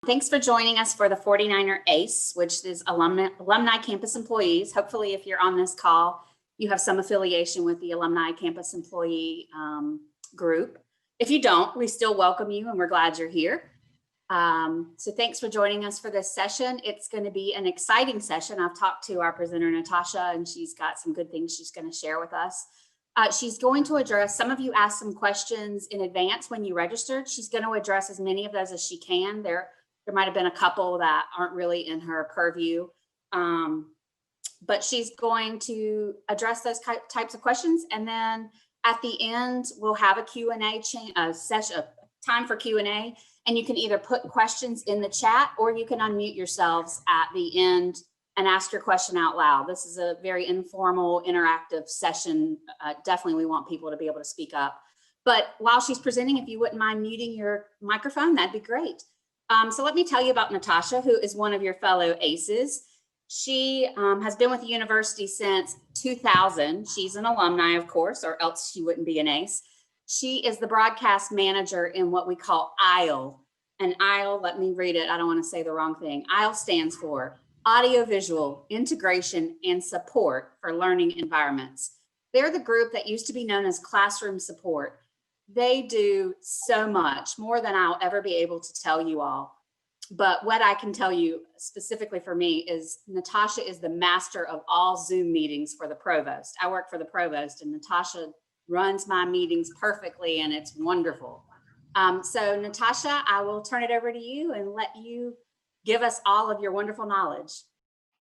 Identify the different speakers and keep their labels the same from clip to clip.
Speaker 1: Thanks for joining us for the 49er ACE, which is Alumni Campus Employees. Hopefully, if you're on this call, you have some affiliation with the Alumni Campus Employee group. If you don't, we still welcome you and we're glad you're here. So thanks for joining us for this session. It's going to be an exciting session. I've talked to our presenter, Natasha, and she's got some good things she's going to share with us. She's going to address, some of you asked some questions in advance when you registered. She's going to address as many of those as she can. There might have been a couple that aren't really in her purview, but she's going to address those types of questions. And then at the end, we'll have a Q&A session, time for Q&A, and you can either put questions in the chat or you can unmute yourselves at the end and ask your question out loud. This is a very informal, interactive session. Definitely, we want people to be able to speak up. But while she's presenting, if you wouldn't mind muting your microphone, that'd be great. So let me tell you about Natasha, who is one of your fellow ACEs. She has been with the university since 2000. She's an alumni, of course, or else she wouldn't be an ACE. She is the broadcast manager in what we call AIL. And AIL, let me read it. I don't want to say the wrong thing. AIL stands for Audiovisual Integration and Support for Learning Environments. They're the group that used to be known as Classroom Support. They do so much more than I'll ever be able to tell you all. But what I can tell you specifically for me is Natasha is the master of all Zoom meetings for the provost. I work for the provost and Natasha runs my meetings perfectly and it's wonderful. So Natasha, I will turn it over to you and let you give us all of your wonderful knowledge.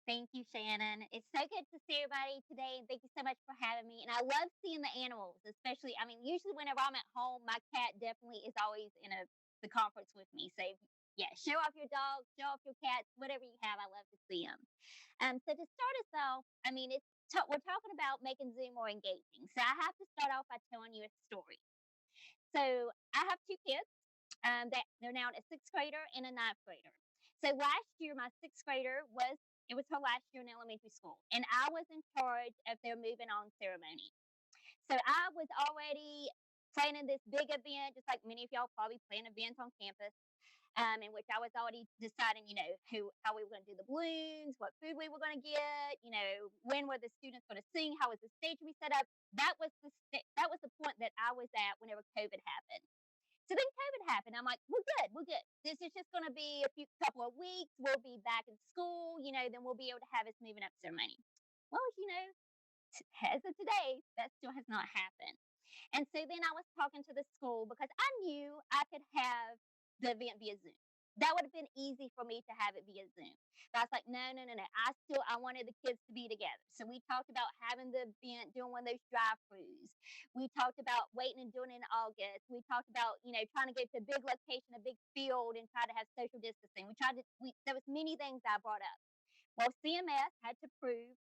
Speaker 2: Thank you, Shannon. It's so good to see everybody today, and thank you so much for having me. And I love seeing the animals, especially, usually whenever I'm at home, my cat definitely is always in the conference with me. So yeah, show off your dogs, show off your cats, whatever you have. I love to see them. So to start us off, we're talking about making Zoom more engaging. So I have to start off by telling you a story. So I have two kids. They're now a sixth grader and a ninth grader. So last year, my sixth grader was her last year in elementary school, and I was in charge of their moving on ceremony. So I was already planning this big event, just like many of y'all probably plan events on campus, in which I was already deciding, how we were going to do the balloons, what food we were going to get, when were the students going to sing, how was the stage to be set up. That was the point that I was at whenever COVID happened. So then COVID happened. I'm like, we're good. This is just going to be a couple of weeks. We'll be back in school, then we'll be able to have this moving up ceremony. Well, as of today, that still has not happened. And so then I was talking to the school because I knew I could have the event via Zoom. That would have been easy for me to have it via Zoom. But I was like, no. I wanted the kids to be together. So we talked about having the event, doing one of those drive-throughs. We talked about waiting and doing it in August. We talked about, trying to get to a big location, a big field, and try to have social distancing. There was many things I brought up. Well, CMS had to approve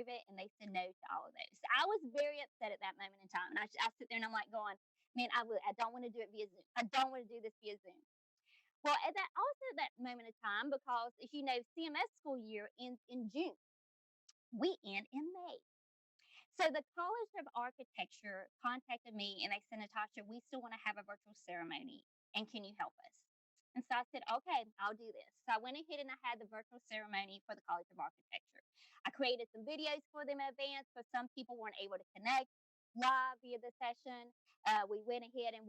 Speaker 2: it, and they said no to all of those. So I was very upset at that moment in time. And I sit there and I'm like going, man, I don't want to do it via Zoom. I don't want to do this via Zoom. Well, at that moment of time, because as you know, CMS school year ends in June. We end in May. So the College of Architecture contacted me and they said, Natasha, we still want to have a virtual ceremony. And can you help us? And so I said, okay, I'll do this. So I went ahead and I had the virtual ceremony for the College of Architecture. I created some videos for them in advance because some people weren't able to connect live via the session. We went ahead and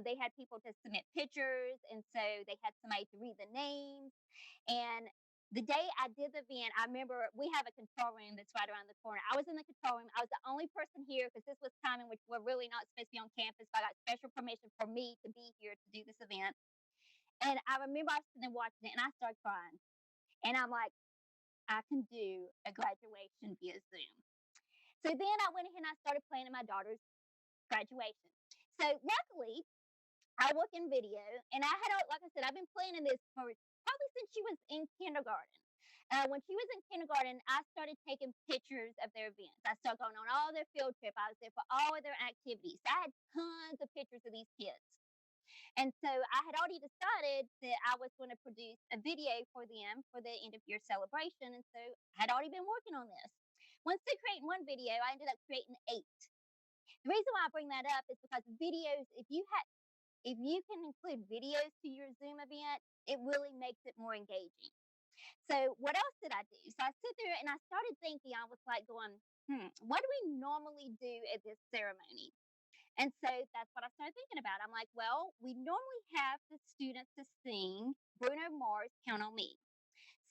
Speaker 2: they had people to submit pictures, and so they had somebody to read the names. And the day I did the event, I remember we have a control room that's right around the corner. I was in the control room. I was the only person here because this was time in which we're really not supposed to be on campus. But I got special permission for me to be here to do this event. And I remember I was sitting there watching it, and I started crying. And I'm like, I can do a graduation via Zoom. So then I went ahead and I started planning my daughter's graduation. So luckily, I work in video, and like I said, I've been planning this for probably since she was in kindergarten. When she was in kindergarten, I started taking pictures of their events. I started going on all their field trip. I was there for all of their activities. I had tons of pictures of these kids. And so I had already decided that I was going to produce a video for them for the end of year celebration. And so I had already been working on this. Once they created one video, I ended up creating 8. The reason why I bring that up is because videos, if you can include videos to your Zoom event, it really makes it more engaging. So what else did I do? So I sit there and I started thinking, I was like going, what do we normally do at this ceremony? And so that's what I started thinking about. I'm like, well, we normally have the students to sing Bruno Mars' Count on Me.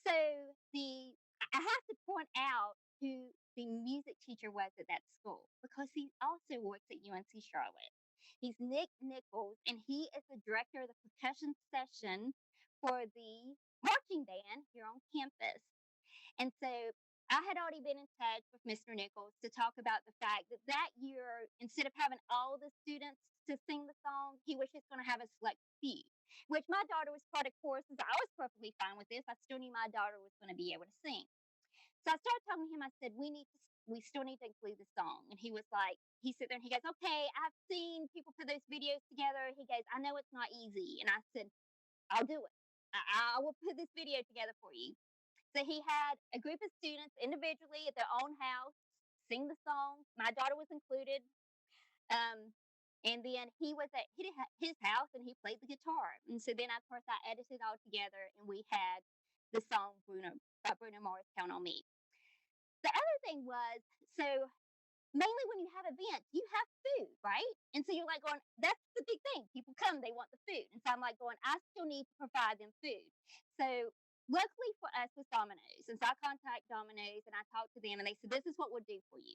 Speaker 2: So I have to point out who the music teacher was at that school because he also works at UNC Charlotte. He's Nick Nichols, and he is the director of the percussion section for the marching band here on campus. And so I had already been in touch with Mr. Nichols to talk about the fact that that year, instead of having all the students to sing the song, he was just going to have a select few, which my daughter was part of choruses. I was perfectly fine with this. I still knew my daughter was going to be able to sing. So I started talking to him. I said, we still need to include the song. And he was like, he sat there and he goes, okay, I've seen people put those videos together. He goes, I know it's not easy. And I said, I'll do it. I will put this video together for you. So he had a group of students individually at their own house sing the song. My daughter was included. And then he was at his house and he played the guitar. And so then, of course, I edited it all together and we had the song by Bruno Mars, Count on Me. The other thing was, so mainly when you have events, you have food, right? And so you're like going, that's the big thing. People come, they want the food. And so I'm like going, I still need to provide them food. So luckily for us with Dominos, and so I contact Dominos and I talked to them and they said, this is what we'll do for you.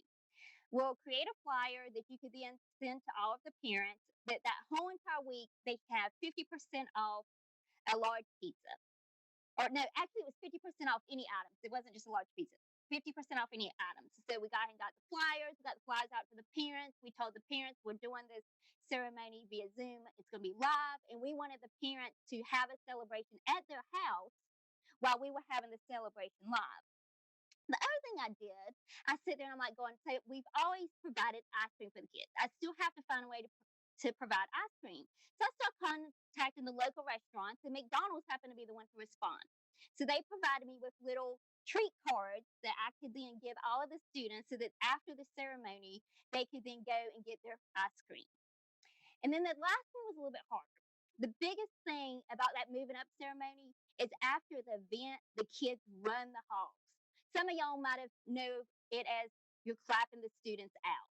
Speaker 2: We'll create a flyer that you could then send to all of the parents that whole entire week they have 50% off a large pizza. Or no, actually it was 50% off any items. It wasn't just a large pizza. 50% off any items. So we got the flyers, we got the flyers out to the parents. We told the parents we're doing this ceremony via Zoom. It's going to be live. And we wanted the parents to have a celebration at their house while we were having the celebration live. The other thing I did, I sit there and I'm like going, so we've always provided ice cream for the kids. I still have to find a way to provide ice cream. So I started contacting the local restaurants, and McDonald's happened to be the one to respond. So they provided me with little treat cards that I could then give all of the students so that after the ceremony, they could then go and get their ice cream. And then the last one was a little bit harder. The biggest thing about that moving up ceremony is after the event, the kids run the halls. Some of y'all might have know it as you're clapping the students out.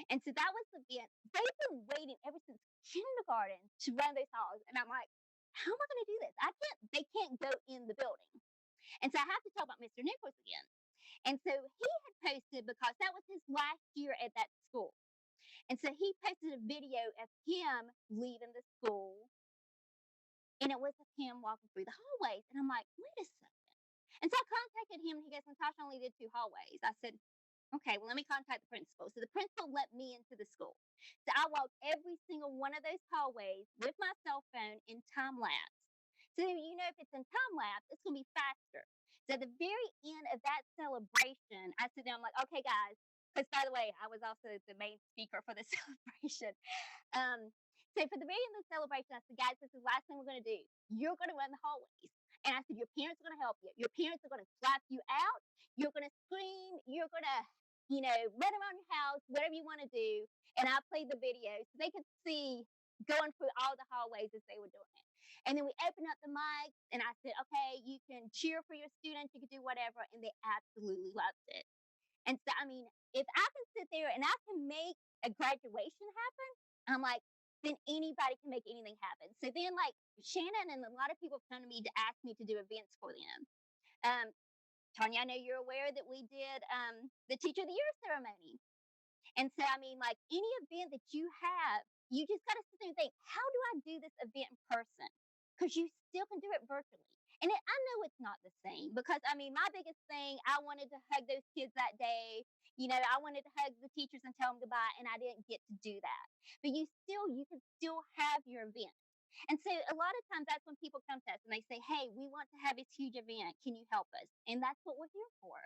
Speaker 2: And so that was the event. They've been waiting ever since kindergarten to run those halls. And I'm like, how am I going to do this? They can't go in the building. And so I have to talk about Mr. Nichols again. And so he had posted, because that was his last year at that school. And so he posted a video of him leaving the school. And it was of him walking through the hallways. And I'm like, wait a second. And so I contacted him and he goes, Natasha only did 2 hallways. I said, okay, well, let me contact the principal. So the principal let me into the school. So I walked every single one of those hallways with my cell phone in time lapse. So you know, if it's in time lapse, it's going to be faster. So at the very end of that celebration, I sit down, I'm like, okay, guys, because by the way, I was also the main speaker for the celebration. So for the very end of the celebration, I said, guys, this is the last thing we're going to do. You're going to run the hallways. And I said, your parents are going to help you. Your parents are going to clap you out. You're going to scream. You're going to, run around your house, whatever you want to do. And I played the video so they could see going through all the hallways as they were doing it. And then we opened up the mics and I said, okay, you can cheer for your students. You can do whatever. And they absolutely loved it. And so, if I can sit there and I can make a graduation happen, I'm like, then anybody can make anything happen. So then, like, Shannon and a lot of people have come to me to ask me to do events for them. Tanya, I know you're aware that we did the Teacher of the Year ceremony. And so, like any event that you have, you just got to sit there and think, how do I do this event in person? Because you still can do it virtually. And I know it's not the same because, my biggest thing, I wanted to hug those kids that day. I wanted to hug the teachers and tell them goodbye, and I didn't get to do that. But you can still have your event. And so a lot of times that's when people come to us and they say, hey, we want to have this huge event. Can you help us? And that's what we're here for.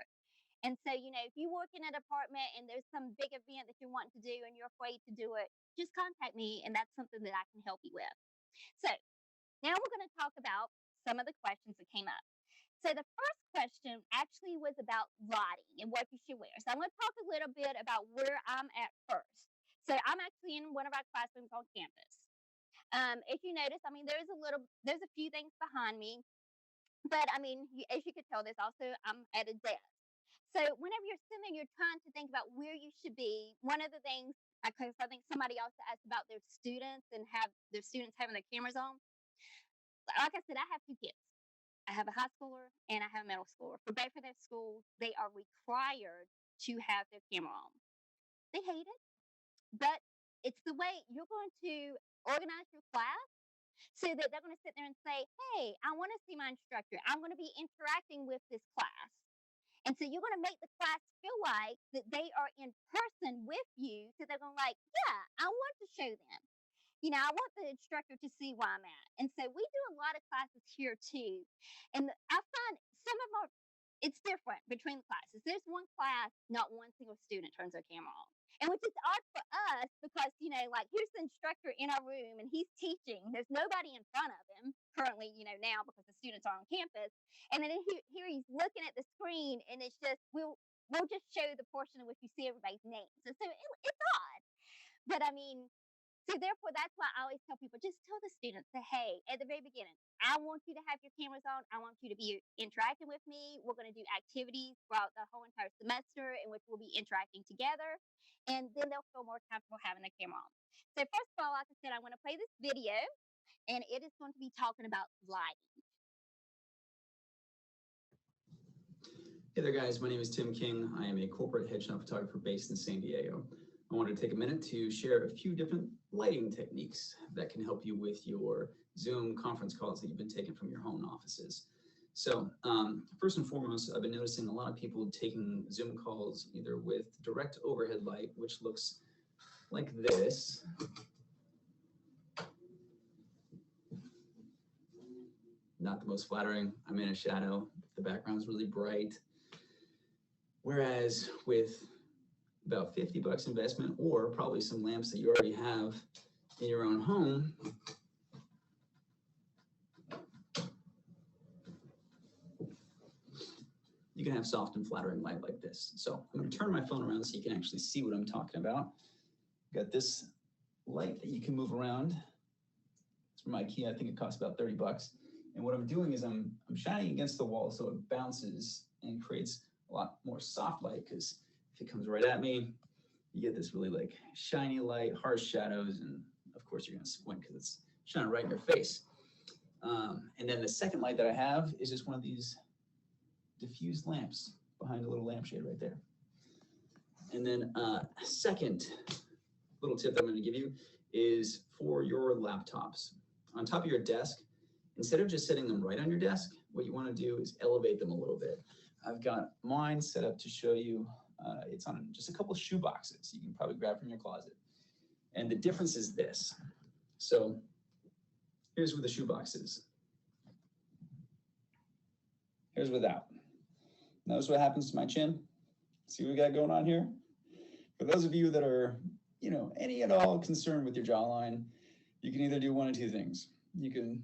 Speaker 2: And so, if you work in a department and there's some big event that you want to do and you're afraid to do it, just contact me and that's something that I can help you with. So now we're going to talk about some of the questions that came up. So the first question actually was about lighting and what you should wear. So I'm going to talk a little bit about where I'm at first. So I'm actually in one of our classrooms on campus. If you notice, I mean, there's a few things behind me, but I mean, as you could tell, there's also I'm at a desk. So whenever you're sitting there, you're trying to think about where you should be. One of the things, because I think somebody also asked about their students and have their students having their cameras on. Like I said, I have two kids. I have a high schooler and I have a middle schooler. For both of their schools, they are required to have their camera on. They hate it, but it's the way you're going to organize your class so that they're going to sit there and say, hey, I want to see my instructor. I'm going to be interacting with this class. And so you're going to make the class feel like that they are in person with you. So they're going to like, yeah, I want to show them. I want the instructor to see where I'm at. And so we do a lot of classes here too. And I find some of them it's different between the classes. There's one class, not one single student turns their camera on. And which is odd for us because, like here's the instructor in our room and he's teaching. There's nobody in front of him currently, now because the students are on campus. And then here he's looking at the screen and it's just, we'll just show the portion in which you see everybody's names. So it's odd. But I mean, so therefore, that's why I always tell people, just tell the students, say, hey, at the very beginning, I want you to have your cameras on. I want you to be interacting with me. We're going to do activities throughout the whole entire semester in which we'll be interacting together. And then they'll feel more comfortable having their camera on. So first of all, like I said, I want to play this video, and it is going to be talking about lighting.
Speaker 3: Hey there, guys. My name is Tim King. I am a corporate headshot photographer based in San Diego. I wanted to take a minute to share a few different lighting techniques that can help you with your Zoom conference calls that you've been taking from your home offices. So first and foremost, I've been noticing a lot of people taking Zoom calls either with direct overhead light, which looks like this. Not the most flattering. I'm in a shadow. The background's really bright. Whereas with about $50 investment, or probably some lamps that you already have in your own home, you can have soft and flattering light like this. So I'm going to turn my phone around so you can actually see what I'm talking about. Got this light that you can move around. It's from IKEA. I think it costs about $30. And what I'm doing is I'm shining against the wall so it bounces and creates a lot more soft light, because if it comes right at me, you get this really like shiny light, harsh shadows, and of course you're gonna squint because it's shining right in your face. And then the second light that I have is just one of these diffused lamps behind a little lampshade right there. And then second little tip that I'm gonna give you is for your laptops. On top of your desk, instead of just setting them right on your desk, what you wanna do is elevate them a little bit. I've got mine set up to show you. It's on just a couple of shoe boxes you can probably grab from your closet. And the difference is this. So here's where the shoe box is. Here's without. Notice what happens to my chin? See what we got going on here? For those of you that are, any at all concerned with your jawline, you can either do one of two things. You can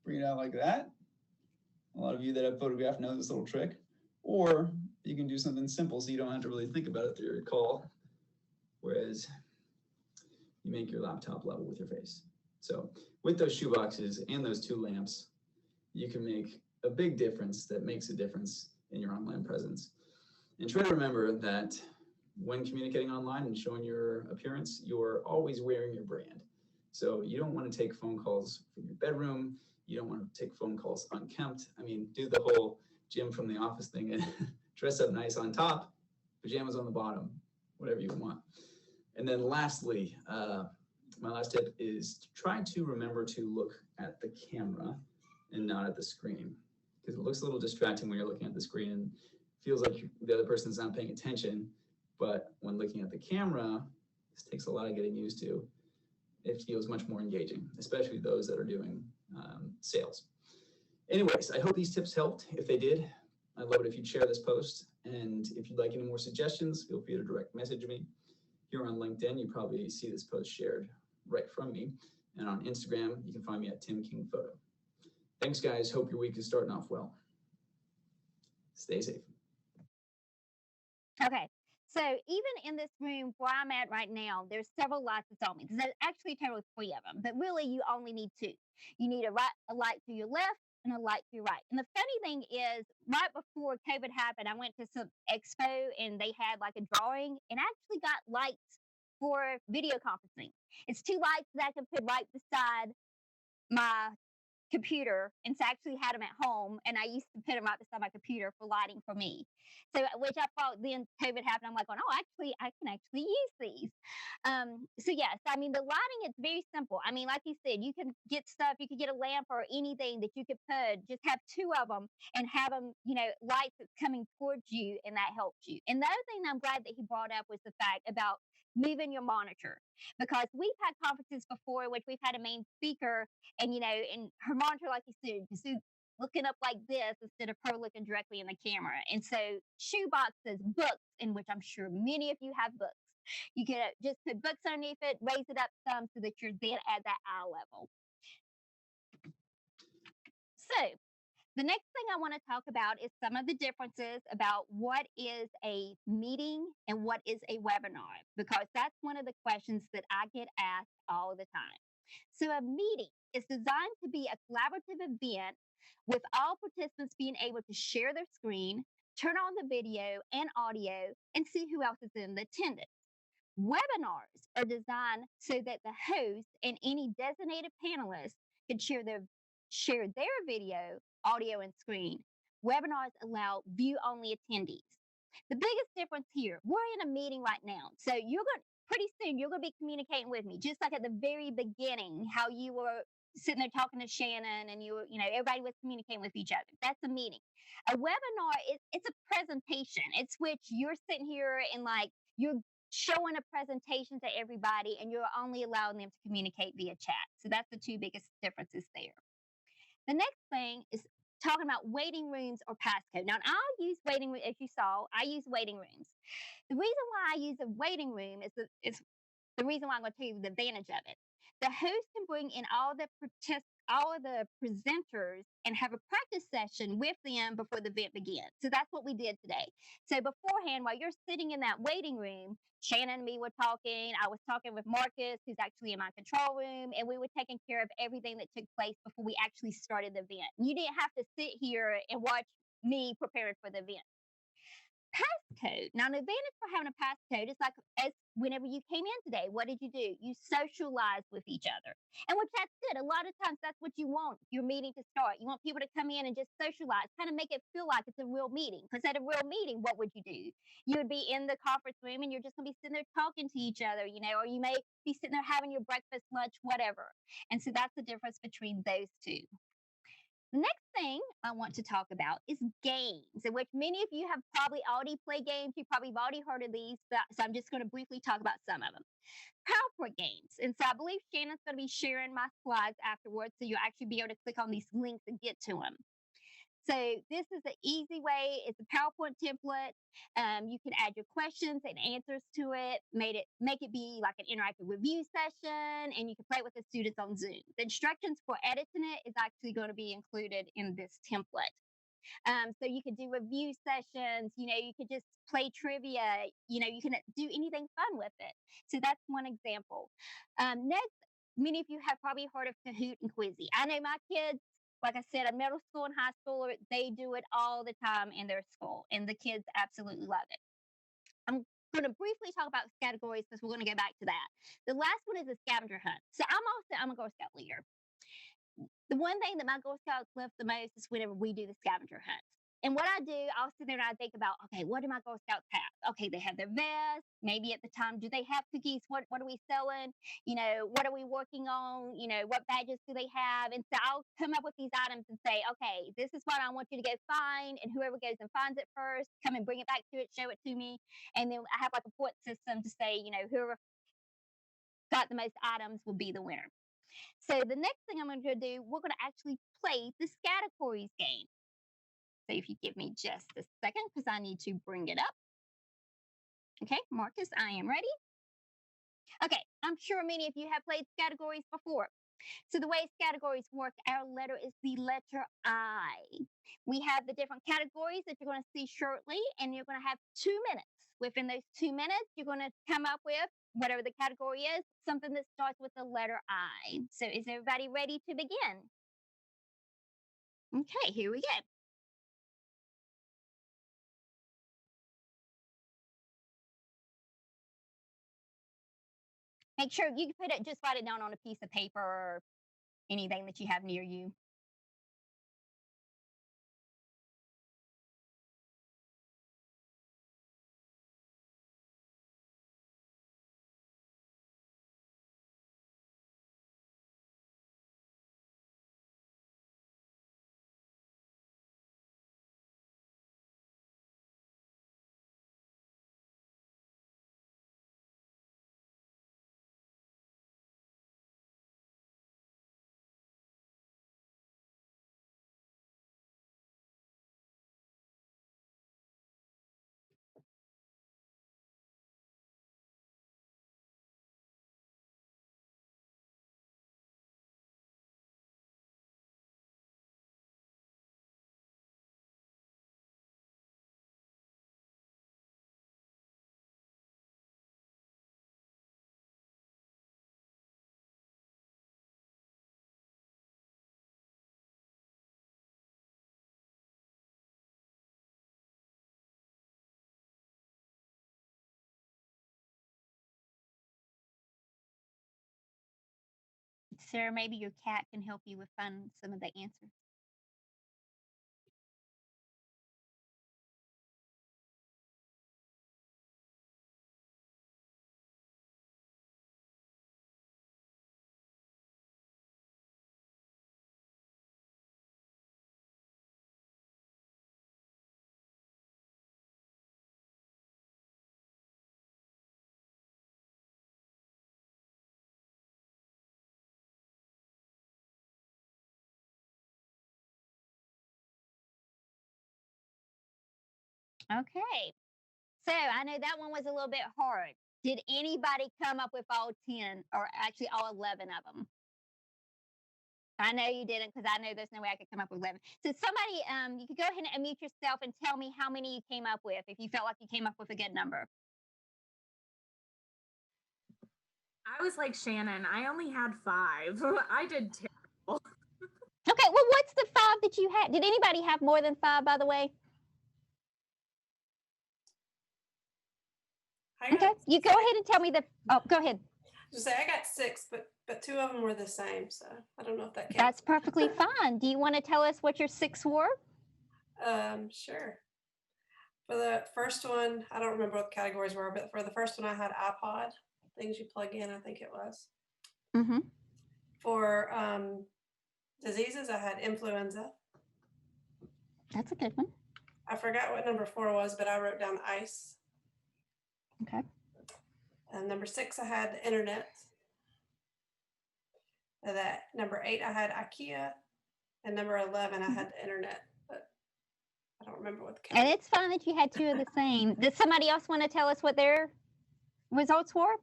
Speaker 3: bring it out like that. A lot of you that have photographed know this little trick. Or you can do something simple so you don't have to really think about it through your call, whereas you make your laptop level with your face. So with those shoe boxes and those two lamps, you can make a big difference that makes a difference in your online presence. And try to remember that when communicating online and showing your appearance, you're always wearing your brand. So you don't want to take phone calls from your bedroom. You don't want to take phone calls unkempt. I mean, do the whole Jim from the office thing and dress up nice on top, pajamas on the bottom, whatever you want. And then lastly, my last tip is to try to remember to look at the camera and not at the screen, because it looks a little distracting when you're looking at the screen and feels like the other person's not paying attention. But when looking at the camera, this takes a lot of getting used to. It feels much more engaging, especially those that are doing sales. Anyways, I hope these tips helped. If they did, I'd love it if you'd share this post. And if you'd like any more suggestions, feel free to direct message me. Here on LinkedIn, you probably see this post shared right from me. And on Instagram, you can find me at Tim King Photo. Thanks, guys. Hope your week is starting off well. Stay safe.
Speaker 2: Okay. So even in this room where I'm at right now, there's several lights that's on me. There's actually a total of 3 of them, but really you only need 2. You need a light to your left and a light to your right. And the funny thing is, right before COVID happened, I went to some expo and they had like a drawing and I actually got lights for video conferencing. It's 2 lights that I can put right beside my computer, and so I actually had them at home, and I used to put them right beside my computer for lighting for me. So, which I thought then COVID happened. I'm like, oh no, actually, I can actually use these. So yes, I mean the lighting it's very simple. I mean, like you said, you can get stuff, you could get a lamp or anything that you could put. Just have 2 of them and have them, lights that's coming towards you, and that helps you. And the other thing I'm glad that he brought up was the fact about moving your monitor because we've had conferences before in which we've had a main speaker and and her monitor, like you said, just looking up like this instead of her looking directly in the camera. And so shoe boxes, books, in which I'm sure many of you have books. You can just put books underneath it, raise it up some so that you're then at that eye level. So the next thing I want to talk about is some of the differences about what is a meeting and what is a webinar, because that's one of the questions that I get asked all the time. So a meeting is designed to be a collaborative event with all participants being able to share their screen, turn on the video and audio, and see who else is in the attendance. Webinars are designed so that the host and any designated panelists can share their video, audio, and screen. Webinars allow view-only attendees. The biggest difference here, we're in a meeting right now. So pretty soon you're gonna be communicating with me, just like at the very beginning, how you were sitting there talking to Shannon and everybody was communicating with each other. That's a meeting. A webinar it's a presentation. It's which you're sitting here and like you're showing a presentation to everybody and you're only allowing them to communicate via chat. So that's the 2 biggest differences there. The next thing is talking about waiting rooms or passcode. Now, I'll use waiting room, as you saw, I use waiting rooms. The reason why I use a waiting room is the reason why I'm going to tell you the advantage of it. The host can bring in all of the presenters and have a practice session with them before the event begins. So that's what we did today. So beforehand, while you're sitting in that waiting room, Shannon and me were talking. I was talking with Marcus, who's actually in my control room, and we were taking care of everything that took place before we actually started the event. You didn't have to sit here and watch me preparing for the event. Passcode. Now, an advantage for having a passcode is like as whenever you came in today, what did you do? You socialized with each other. And which that's good. A lot of times that's what you want your meeting to start. You want people to come in and just socialize, kind of make it feel like it's a real meeting. Because at a real meeting, what would you do? You would be in the conference room and you're just going to be sitting there talking to each other, or you may be sitting there having your breakfast, lunch, whatever. And so that's the difference between those 2. The next thing I want to talk about is games, in which many of you have probably already played games. You probably have already heard of these, so I'm just going to briefly talk about some of them. PowerPoint games. And so I believe Shannon's going to be sharing my slides afterwards, so you'll actually be able to click on these links and get to them. So this is an easy way. It's a PowerPoint template. You can add your questions and answers to it. Make it be like an interactive review session, and you can play with the students on Zoom. The instructions for editing it is actually going to be included in this template. So you could do review sessions. You could just play trivia. You can do anything fun with it. So that's one example. Next, many of you have probably heard of Kahoot and Quizzy. I know my kids. Like I said, a middle school and high schooler, they do it all the time in their school, and the kids absolutely love it. I'm going to briefly talk about categories because we're going to go back to that. The last one is a scavenger hunt. So I'm a Girl Scout leader. The one thing that my Girl Scouts love the most is whenever we do the scavenger hunt. And what I do, I'll sit there and I think about, okay, what do my Girl Scouts have? Okay, they have their vest. Maybe at the time, do they have cookies? What are we selling? What are we working on? What badges do they have? And so I'll come up with these items and say, okay, this is what I want you to go find. And whoever goes and finds it first, come and bring it back to it, show it to me. And then I have like a point system to say, whoever got the most items will be the winner. So the next thing I'm going to do, we're going to actually play the categories game. So if you give me just a second, because I need to bring it up. Okay, Marcus, I am ready. Okay, I'm sure many of you have played categories before. So the way categories work, our letter is the letter I. We have the different categories that you're going to see shortly, and you're going to have 2 minutes Within those 2 minutes, you're going to come up with whatever the category is, something that starts with the letter I. So is everybody ready to begin? Okay, here we go. Make sure you can just write it down on a piece of paper or anything that you have near you. Sarah, maybe your cat can help you with finding some of the answers. Okay. So I know that one was a little bit hard. Did anybody come up with all 10 or actually all 11 of them? I know you didn't because I know there's no way I could come up with 11. So somebody, you could go ahead and unmute yourself and tell me how many you came up with if you felt like you came up with a good number.
Speaker 4: I was like Shannon. I only had 5. I did terrible.
Speaker 2: Okay, well, what's the 5 that you had? Did anybody have more than 5, by the way? Okay, you go ahead and tell me the. Oh, go ahead.
Speaker 5: Just say I got 6, but 2 of them were the same, so I don't know if that counts.
Speaker 2: That's perfectly fine. Do you want to tell us what your 6 were?
Speaker 5: Sure. For the first one, I don't remember what the categories were, but for the first one, I had iPod, things you plug in, I think it was.
Speaker 2: Mm-hmm.
Speaker 5: For diseases, I had influenza.
Speaker 2: That's a good one.
Speaker 5: I forgot what number 4 was, but I wrote down ice.
Speaker 2: Okay.
Speaker 5: And number 6, I had the internet. And that number 8, I had IKEA, and number 11, I had the internet. But I don't remember what the.
Speaker 2: And it's fine that you had 2 of the same. Does somebody else want to tell us what their results were?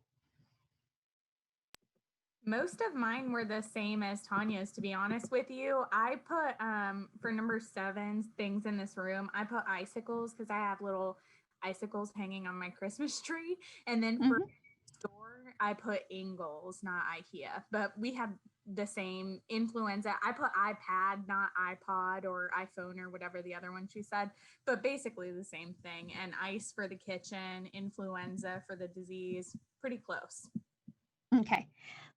Speaker 4: Most of mine were the same as Tanya's, to be honest with you. I put, for number 7, things in this room, I put icicles because I have little icicles hanging on my Christmas tree. And then for store, I put Ingles, not IKEA. But we had the same influenza. I put iPad, not iPod or iPhone or whatever the other one she said. But basically the same thing. And ice for the kitchen, influenza for the disease. Pretty close.
Speaker 2: Okay.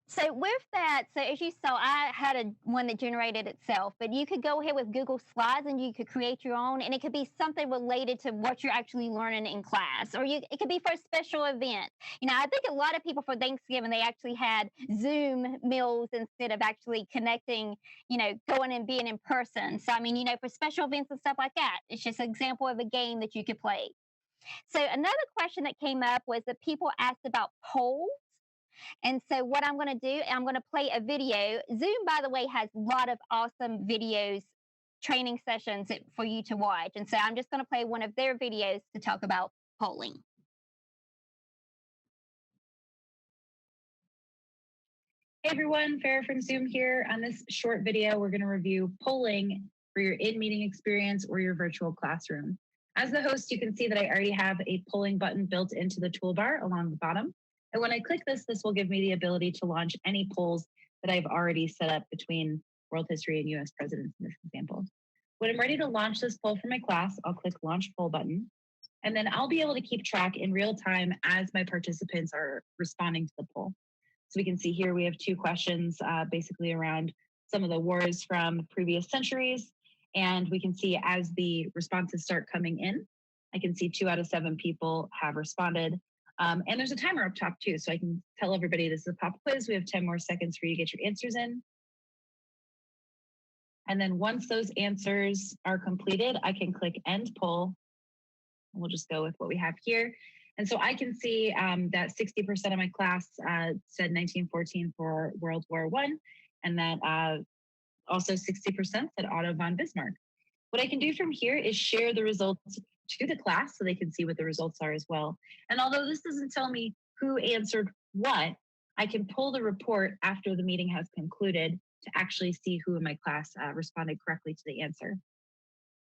Speaker 2: So with that, so as you saw, I had one that generated itself, but you could go ahead with Google Slides and you could create your own, and it could be something related to what you're actually learning in class, or it could be for a special event. You know, I think a lot of people for Thanksgiving, they actually had Zoom meals instead of actually connecting, you know, going and being in person. So, I mean, you know, for special events and stuff like that, it's just an example of a game that you could play. So another question that came up was that people asked about polls. And so what I'm going to do, I'm going to play a video. Zoom, by the way, has a lot of awesome videos, training sessions for you to watch. And so I'm just going to play one of their videos to talk about polling.
Speaker 6: Hey everyone, Farah from Zoom here. On this short video, we're going to review polling for your in-meeting experience or your virtual classroom. As the host, you can see that I already have a polling button built into the toolbar along the bottom. And when I click this, this will give me the ability to launch any polls that I've already set up between world history and US presidents in this example. When I'm ready to launch this poll for my class, I'll click Launch Poll button. And then I'll be able to keep track in real time as my participants are responding to the poll. So we can see here we have 2 questions basically around some of the wars from previous centuries. And we can see as the responses start coming in, I can see 2 out of 7 people have responded. And there's a timer up top too. So I can tell everybody this is a pop quiz. We have 10 more seconds for you to get your answers in. And then once those answers are completed, I can click End Poll. And we'll just go with what we have here. And so I can see that 60% of my class said 1914 for World War I, and that also 60% said Otto von Bismarck. What I can do from here is share the results to the class so they can see what the results are as well. And although this doesn't tell me who answered what, I can pull the report after the meeting has concluded to actually see who in my class responded correctly to the answer.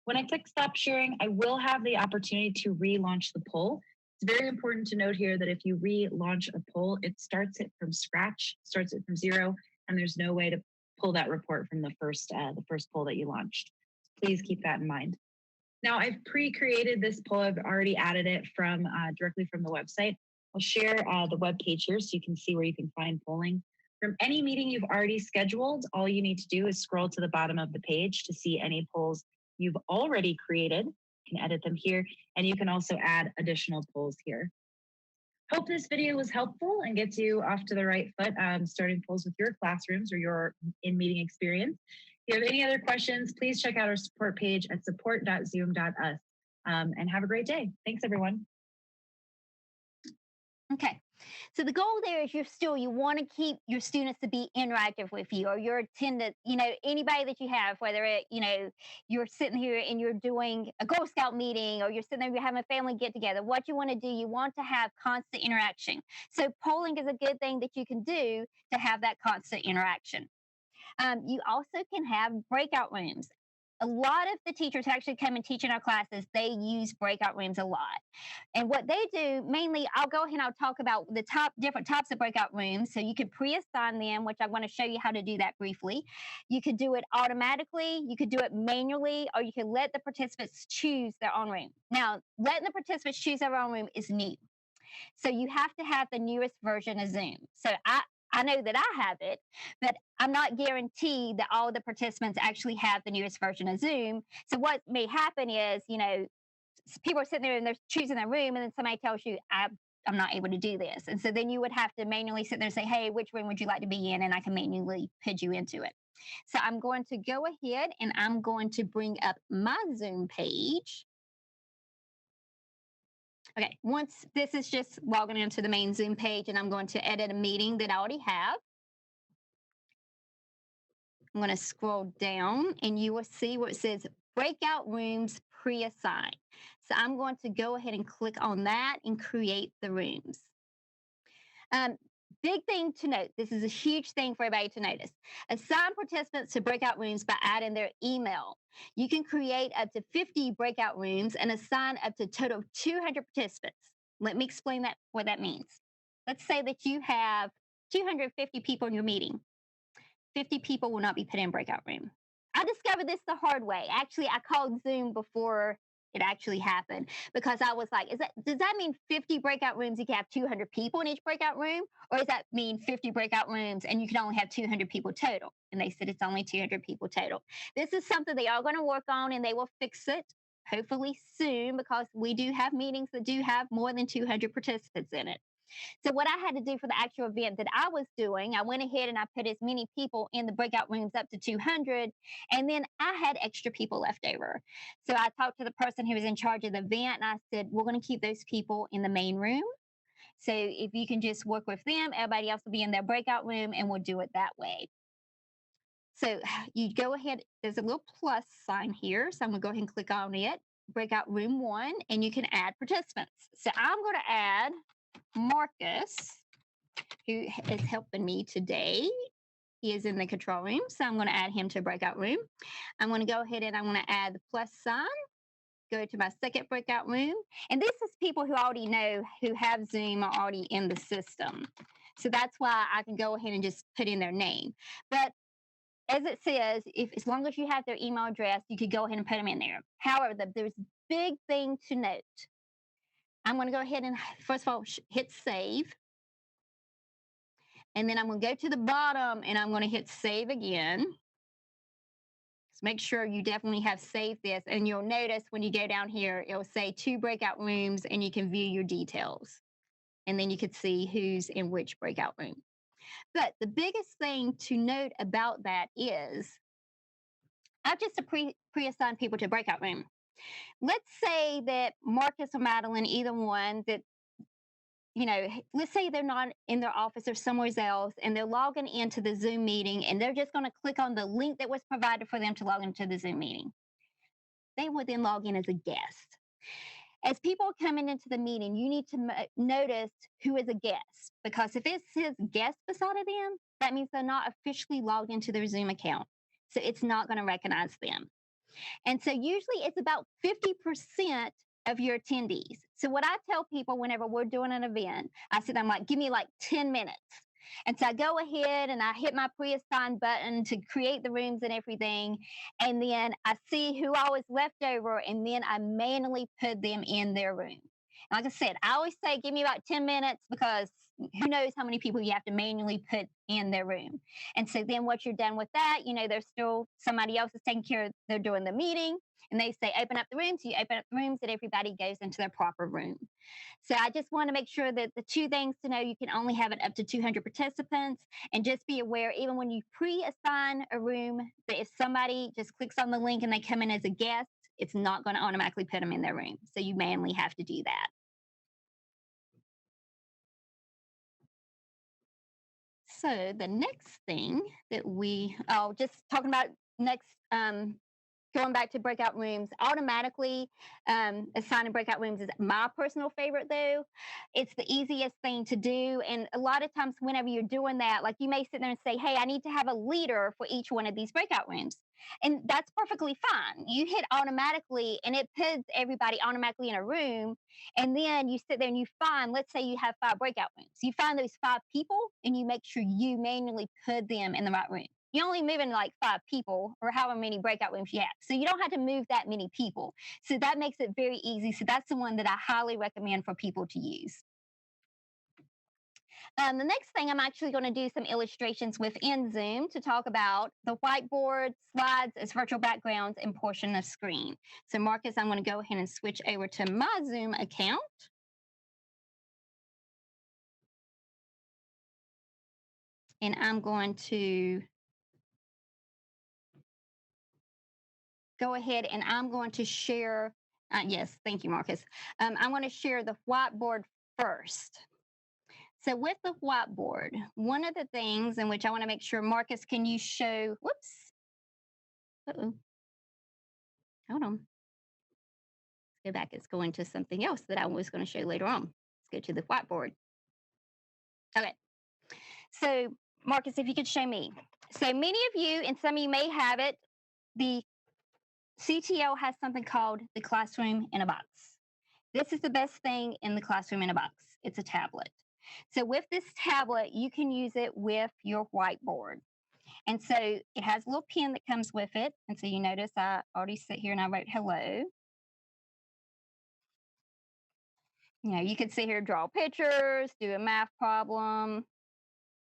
Speaker 6: When I click Stop Sharing, I will have the opportunity to relaunch the poll. It's very important to note here that if you relaunch a poll, it starts it from scratch, starts it from 0, and there's no way to pull that report from the first poll that you launched. Please keep that in mind. Now I've pre-created this poll. I've already added it from directly from the website. I'll share the web page here so you can see where you can find polling. From any meeting you've already scheduled, all you need to do is scroll to the bottom of the page to see any polls you've already created. You can edit them here, and you can also add additional polls here. Hope this video was helpful and gets you off to the right foot starting polls with your classrooms or your in-meeting experience. If you have any other questions, please check out our support page at support.zoom.us and have a great day. Thanks, everyone.
Speaker 2: Okay. So the goal there is you want to keep your students to be interactive with you, or your attendant, anybody that you have, whether it, you're sitting here and you're doing a Girl Scout meeting, or you're sitting there, you're having a family get together. What you want to do, you want to have constant interaction. So polling is a good thing that you can do to have that constant interaction. You also can have breakout rooms. A lot of the teachers who actually come and teach in our classes, they use breakout rooms a lot. And what they do, mainly, I'll go ahead and I'll talk about the different types of breakout rooms. So you can pre-assign them, which I'm going to show you how to do that briefly. You could do it automatically, you could do it manually, or you can let the participants choose their own room. Now, letting the participants choose their own room is new. So you have to have the newest version of Zoom. So I know that I have it, but I'm not guaranteed that all the participants actually have the newest version of Zoom. So what may happen is, people are sitting there and they're choosing their room, and then somebody tells you, I'm not able to do this. And so then you would have to manually sit there and say, hey, which room would you like to be in? And I can manually put you into it. So I'm going to go ahead and I'm going to bring up my Zoom page. Okay, once this is just logging into the main Zoom page, and I'm going to edit a meeting that I already have. I'm going to scroll down and you will see where it says Breakout Rooms Preassigned. So I'm going to go ahead and click on that and create the rooms. Big thing to note, this is a huge thing for everybody to notice. Assign participants to breakout rooms by adding their email. You can create up to 50 breakout rooms and assign up to a total of 200 participants. Let me explain what that means. Let's say that you have 250 people in your meeting. 50 people will not be put in breakout room. I discovered this the hard way. Actually, I called Zoom before it actually happened, because I was like, does that mean 50 breakout rooms, you can have 200 people in each breakout room? Or does that mean 50 breakout rooms and you can only have 200 people total? And they said it's only 200 people total. This is something they are going to work on, and they will fix it hopefully soon, because we do have meetings that do have more than 200 participants in it. So what I had to do for the actual event that I was doing, I went ahead and I put as many people in the breakout rooms up to 200, and then I had extra people left over. So I talked to the person who was in charge of the event, and I said, we're going to keep those people in the main room. So if you can just work with them, everybody else will be in their breakout room, and we'll do it that way. So you go ahead, there's a little plus sign here. So I'm going to go ahead and click on it, breakout room 1, and you can add participants. So I'm going to add Marcus, who is helping me today. He is in the control room, so I'm going to add him to breakout room. I'm going to go ahead and I'm going to add the plus sign. go to my second breakout room. And this is people who already know, who have Zoom are already in the system. So that's why I can go ahead and just put in their name. But as it says, if as long as you have their email address, you could go ahead and put them in there. However, there's a big thing to note. I'm going to go ahead and first of all hit save. And then I'm going to go to the bottom and I'm going to hit save again. So make sure you definitely have saved this. And you'll notice when you go down here, it'll say 2 breakout rooms and you can view your details. And then you can see who's in which breakout room. But the biggest thing to note about that is I've just pre-assigned people to a breakout room. Let's say that Marcus or Madeline, either one, that, you know, let's say they're not in their office or somewhere else and they're logging into the Zoom meeting and they're just going to click on the link that was provided for them to log into the Zoom meeting. They would then log in as a guest. As people are coming into the meeting, you need to notice who is a guest, because if it says guest beside of them, that means they're not officially logged into their Zoom account. So it's not going to recognize them. And so usually it's about 50% of your attendees. So what I tell people whenever we're doing an event, I said, I'm like, give me like 10 minutes. And so I go ahead and I hit my pre-assigned button to create the rooms and everything. And then I see who all is left over, and then I manually put them in their room. And like I said, I always say, give me about 10 minutes, because who knows how many people you have to manually put in their room. And so then once you're done with that, you know, there's still somebody else is taking care of, they're doing the meeting, and they say, open up the rooms. You open up the rooms and everybody goes into their proper room. So I just want to make sure that the 2 things to know, you can only have it up to 200 participants, and just be aware, even when you pre-assign a room, that if somebody just clicks on the link and they come in as a guest, it's not going to automatically put them in their room. So you manually have to do that. So the next thing that just talking about next, going back to breakout rooms, automatically assigning breakout rooms is my personal favorite, though. It's the easiest thing to do. And a lot of times whenever you're doing that, like, you may sit there and say, hey, I need to have a leader for each one of these breakout rooms. And that's perfectly fine. You hit automatically and it puts everybody automatically in a room. And then you sit there and you find, let's say you have 5 breakout rooms. You find those 5 people and you make sure you manually put them in the right room. You only move in like 5 people or however many breakout rooms you have. So you don't have to move that many people. So that makes it very easy. So that's the one that I highly recommend for people to use. The next thing, I'm actually going to do some illustrations within Zoom to talk about the whiteboard, slides as virtual backgrounds, and portion of screen. So Marcus, I'm going to go ahead and switch over to my Zoom account. And I'm going to go ahead and I'm going to share, yes, thank you, Marcus. I'm going to share the whiteboard first. So with the whiteboard, one of the things in which I want to make sure, Marcus, can you show, whoops. Uh-oh. Hold on. Let's go back. It's going to something else that I was going to show later on. Let's go to the whiteboard. Okay. So Marcus, if you could show me. So many of you, and some of you may have it, the CTO has something called the classroom in a box. This is the best thing in the classroom in a box. It's a tablet. So with this tablet, you can use it with your whiteboard. And so it has a little pen that comes with it. And so you notice I already sit here and I wrote hello. You know, you could sit here, draw pictures, do a math problem.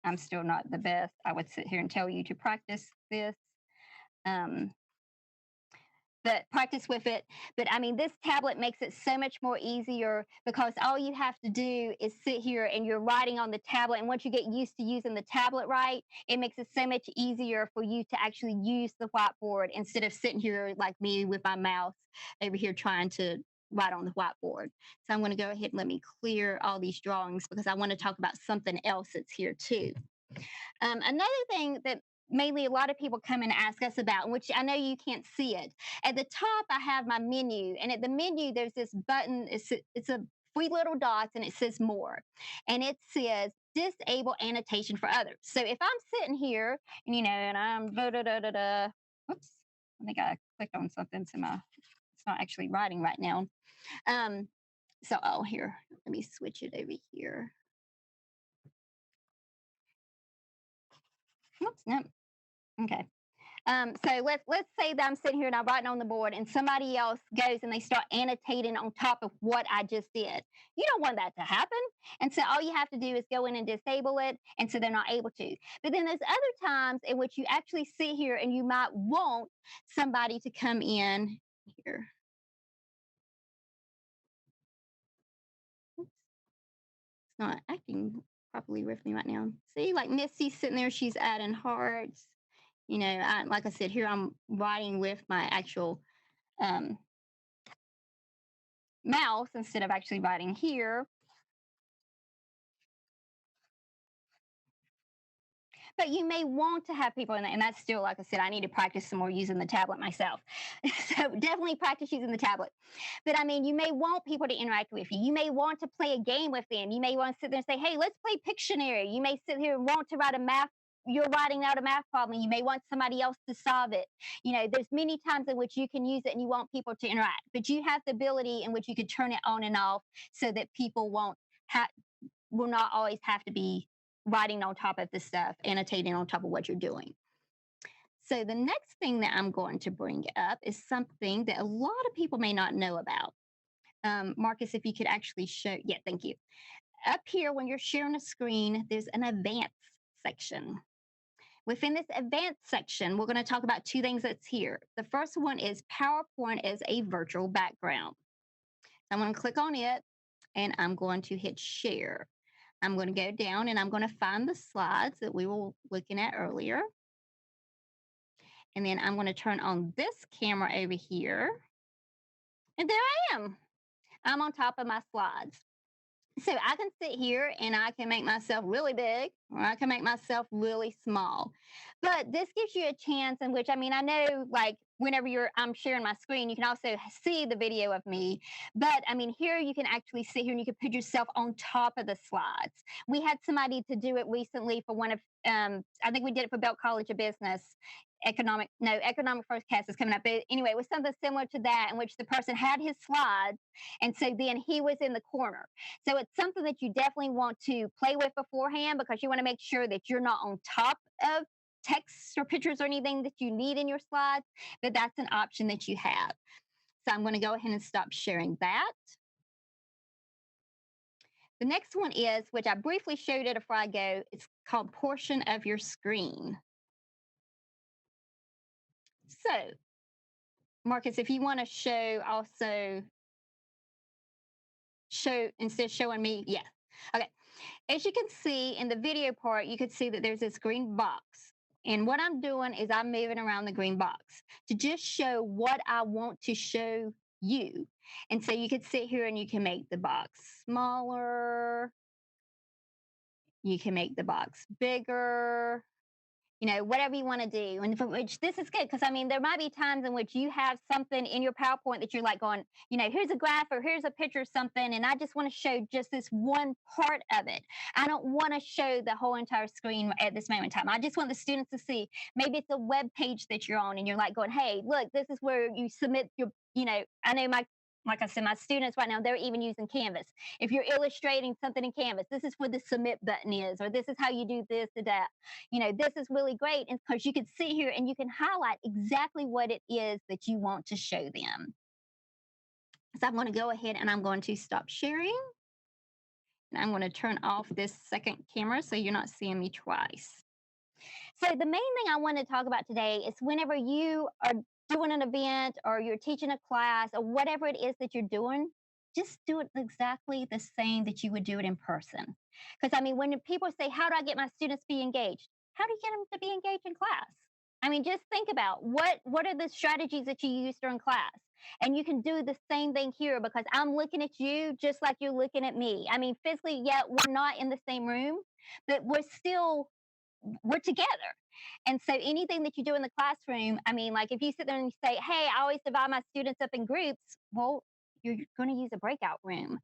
Speaker 2: I'm still not the best. I would sit here and tell you to practice this. But practice with it. But I mean, this tablet makes it so much more easier, because all you have to do is sit here and you're writing on the tablet. And once you get used to using the tablet right, it makes it so much easier for you to actually use the whiteboard instead of sitting here like me with my mouse over here trying to write on the whiteboard. So I'm going to go ahead and let me clear all these drawings, because I want to talk about something else that's here too. Another thing that mainly a lot of people come and ask us about, which I know you can't see it. At the top, I have my menu, and at the menu, there's this button. It's a 3 little dots, and it says more, and it says disable annotation for others. So if I'm sitting here, and you know, and I'm oops, I think I clicked on something, so it's not actually writing right now. Here, let me switch it over here. Oops, no. Okay. So let's say that I'm sitting here and I'm writing on the board and somebody else goes and they start annotating on top of what I just did. You don't want that to happen. And so all you have to do is go in and disable it. And so they're not able to. But then there's other times in which you actually sit here and you might want somebody to come in here. Oops. It's not acting properly with me right now. See, like Missy's sitting there, she's adding hearts. You know, like I said, here I'm writing with my actual mouse instead of actually writing here. But you may want to have people in that, and that's still, like I said, I need to practice some more using the tablet myself. So definitely practice using the tablet. But I mean, you may want people to interact with you. You may want to play a game with them. You may want to sit there and say, hey, let's play Pictionary. You may sit here and want to write a math. You're writing out a math problem. You may want somebody else to solve it. You know, there's many times in which you can use it and you want people to interact, but you have the ability in which you can turn it on and off so that people will not always have to be writing on top of this stuff, annotating on top of what you're doing. So the next thing that I'm going to bring up is something that a lot of people may not know about. Marcus, if you could actually show, yeah, thank you. Up here, when you're sharing a screen, there's an advanced section. Within this advanced section, we're going to talk about two things that's here. The first one is PowerPoint as a virtual background. I'm going to click on it and I'm going to hit share. I'm going to go down and I'm going to find the slides that we were looking at earlier. And then I'm going to turn on this camera over here. And there I am. I'm on top of my slides. So I can sit here and I can make myself really big or I can make myself really small. But this gives you a chance in which, I mean, I know like whenever I'm sharing my screen, you can also see the video of me. But I mean, here you can actually sit here and you can put yourself on top of the slides. We had somebody to do it recently for one of, I think we did it for Belk College of Business. Economic Firstcast is coming up. But anyway, it was something similar to that in which the person had his slides. And so then he was in the corner. So it's something that you definitely want to play with beforehand because you want to make sure that you're not on top of text or pictures or anything that you need in your slides, but that's an option that you have. So I'm going to go ahead and stop sharing that. The next one is, which I briefly showed it before I go, it's called portion of your screen. So, Marcus, if you want to show instead of showing me, yeah. Okay. As you can see in the video part, you can see that there's this green box. And what I'm doing is I'm moving around the green box to just show what I want to show you. And so you can sit here and you can make the box smaller. You can make the box bigger. You know, whatever you want to do. And for which this is good because I mean, there might be times in which you have something in your PowerPoint that you're like going, you know, here's a graph or here's a picture of something, and I just want to show just this one part of it. I don't want to show the whole entire screen at this moment in time. I just want the students to see maybe it's a web page that you're on and you're like going, hey, look, this is where you submit your, you know, I know like I said, my students right now, they're even using Canvas. If you're illustrating something in Canvas, this is where the submit button is, or this is how you do this or that. You know, this is really great because you can sit here and you can highlight exactly what it is that you want to show them. So I'm going to go ahead and I'm going to stop sharing. And I'm going to turn off this second camera so you're not seeing me twice. So the main thing I want to talk about today is whenever you are doing an event or you're teaching a class or whatever it is that you're doing, just do it exactly the same that you would do it in person. Because I mean, when people say, how do I get my students to be engaged? How do you get them to be engaged in class? I mean, just think about what are the strategies that you use during class? And you can do the same thing here because I'm looking at you just like you're looking at me. I mean, physically, yeah, we're not in the same room, but we're together. And so anything that you do in the classroom, I mean, like if you sit there and you say, hey, I always divide my students up in groups, well, you're going to use a breakout room,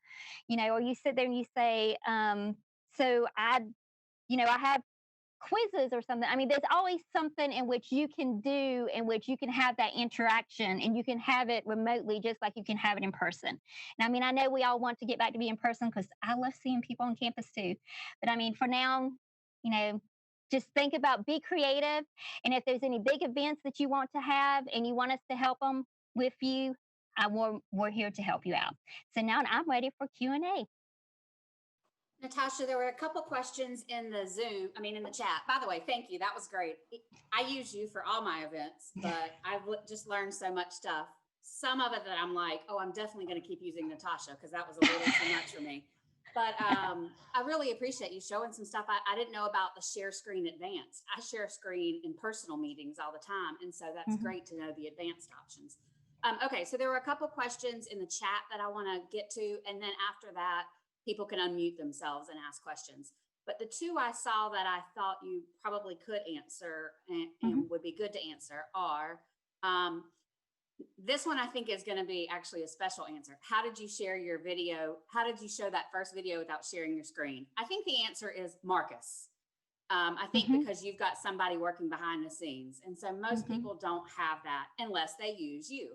Speaker 2: you know, or you sit there and you say, so I have quizzes or something. I mean, there's always something in which you can do, in which you can have that interaction, and you can have it remotely just like you can have it in person. And I mean, I know we all want to get back to be in person because I love seeing people on campus too. But I mean, for now, just think about, be creative. And if there's any big events that you want to have and you want us to help them with you, we're here to help you out. So now I'm ready for Q&A.
Speaker 1: Natasha, there were a couple questions in the in the chat. By the way, thank you. That was great. I use you for all my events, but I've just learned so much stuff. Some of it that I'm like, oh, I'm definitely going to keep using Natasha because that was a little too much for me. But I really appreciate you showing some stuff. I didn't know about the share screen advanced. I share screen in personal meetings all the time. And so that's great to know the advanced options. Okay, so there were a couple questions in the chat that I want to get to. And then after that, people can unmute themselves and ask questions. But the two I saw that I thought you probably could answer and would be good to answer are, this one I think is going to be actually a special answer. How did you share your video? How did you show that first video without sharing your screen? I think the answer is Marcus. I think because you've got somebody working behind the scenes. And so most people don't have that unless they use you.